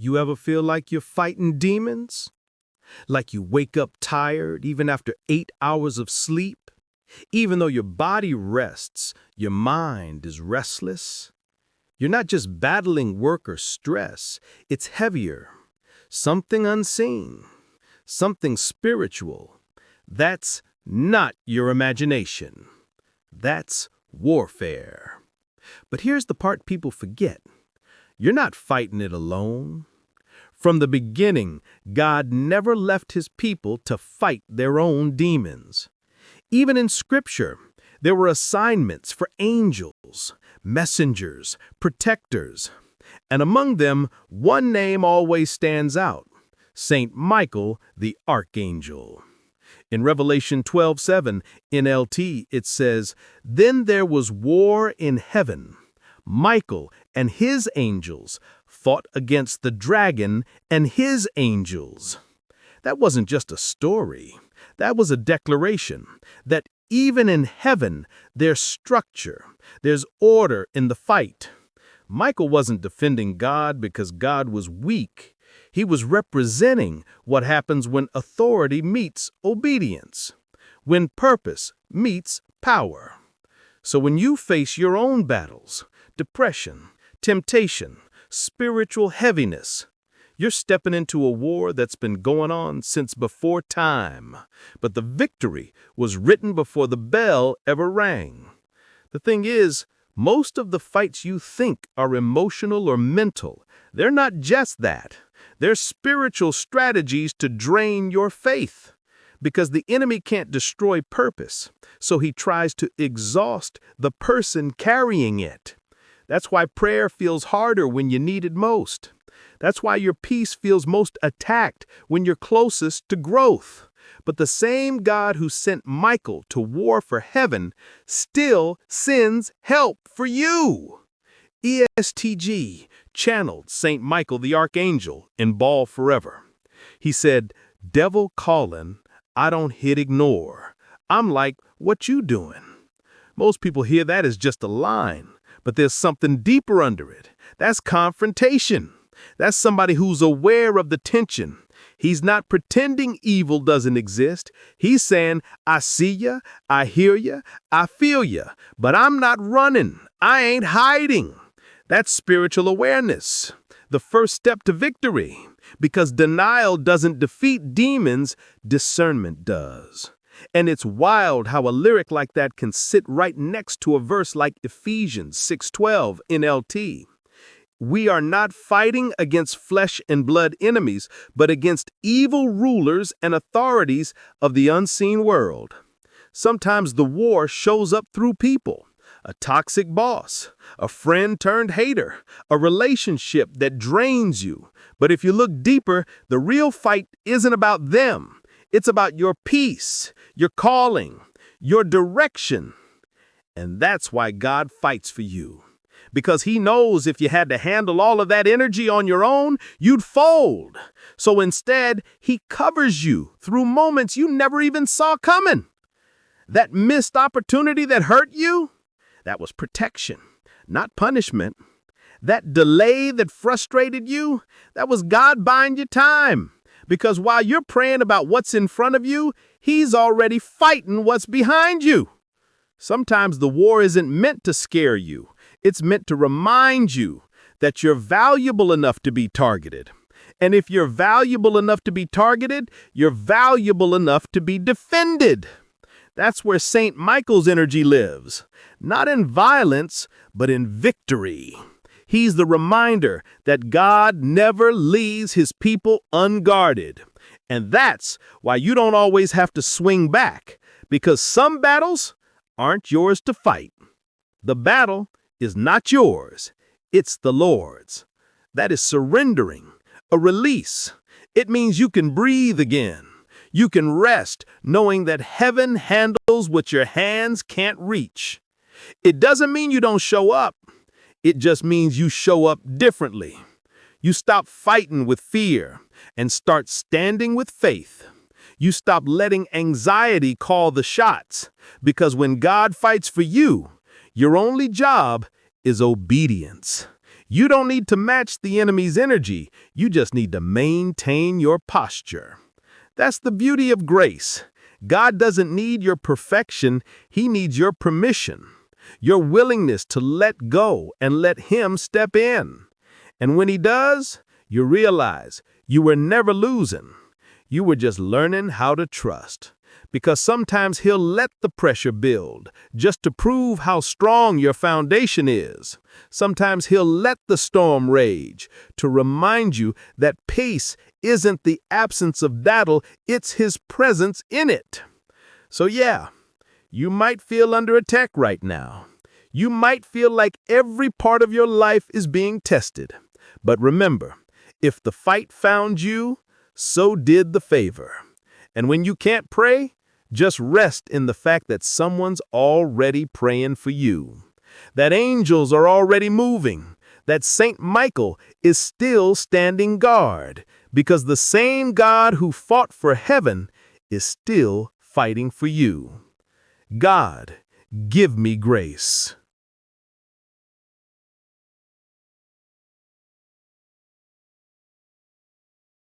You ever feel like you're fighting demons? Like you wake up tired even after 8 hours of sleep? Even though your body rests, your mind is restless? You're not just battling work or stress, it's heavier. Something unseen, something spiritual. That's not your imagination. That's warfare. But here's the part people forget. You're not fighting it alone. From the beginning, God never left his people to fight their own demons. Even in Scripture, there were assignments for angels, messengers, protectors. And among them, one name always stands out: Saint Michael, the Archangel. In Revelation 12:7 NLT, it says, "Then there was war in heaven. Michael and his angels fought against the dragon and his angels." That wasn't just a story. That was a declaration that even in heaven, there's structure, there's order in the fight. Michael wasn't defending God because God was weak. He was representing what happens when authority meets obedience, when purpose meets power. So when you face your own battles, depression, temptation, spiritual heaviness, you're stepping into a war that's been going on since before time. But the victory was written before the bell ever rang. The thing is, most of the fights you think are emotional or mental, they're not just that. They're spiritual strategies to drain your faith. Because the enemy can't destroy purpose, so he tries to exhaust the person carrying it. That's why prayer feels harder when you need it most. That's why your peace feels most attacked when you're closest to growth. But the same God who sent Michael to war for heaven still sends help for you. ESTG channeled St. Michael the Archangel in Ball Forever. He said, "Devil calling, I don't hit ignore. I'm like, what you doing?" Most people hear that as just a line, but there's something deeper under it. That's confrontation. That's somebody who's aware of the tension. He's not pretending evil doesn't exist. He's saying, I see ya, I hear ya, I feel ya, but I'm not running. I ain't hiding. That's spiritual awareness, the first step to victory. Because denial doesn't defeat demons, discernment does. And it's wild how a lyric like that can sit right next to a verse like Ephesians 6:12 NLT. We are not fighting against flesh and blood enemies, but against evil rulers and authorities of the unseen world. Sometimes the war shows up through people. A toxic boss, a friend turned hater, a relationship that drains you. But if you look deeper, the real fight isn't about them. It's about your peace, your calling, your direction. And that's why God fights for you. Because he knows if you had to handle all of that energy on your own, you'd fold. So instead, he covers you through moments you never even saw coming. That missed opportunity that hurt you, that was protection, not punishment. That delay that frustrated you, that was God buying you time. Because while you're praying about what's in front of you, he's already fighting what's behind you. Sometimes the war isn't meant to scare you. It's meant to remind you that you're valuable enough to be targeted. And if you're valuable enough to be targeted, you're valuable enough to be defended. That's where St. Michael's energy lives. Not in violence, but in victory. He's the reminder that God never leaves his people unguarded. And that's why you don't always have to swing back, because some battles aren't yours to fight. The battle is not yours. It's the Lord's. That is surrendering, a release. It means you can breathe again. You can rest knowing that heaven handles what your hands can't reach. It doesn't mean you don't show up. It just means you show up differently. You stop fighting with fear and start standing with faith. You stop letting anxiety call the shots, because when God fights for you, your only job is obedience. You don't need to match the enemy's energy. You just need to maintain your posture. That's the beauty of grace. God doesn't need your perfection. He needs your permission, your willingness to let go and let Him step in. And when He does, you realize you were never losing. You were just learning how to trust. Because sometimes He'll let the pressure build just to prove how strong your foundation is. Sometimes He'll let the storm rage to remind you that peace isn't the absence of battle, it's His presence in it. So yeah, you might feel under attack right now. You might feel like every part of your life is being tested. But remember, if the fight found you, so did the favor. And when you can't pray, just rest in the fact that someone's already praying for you, that angels are already moving, that Saint Michael is still standing guard, because the same God who fought for heaven is still fighting for you. God, give me grace.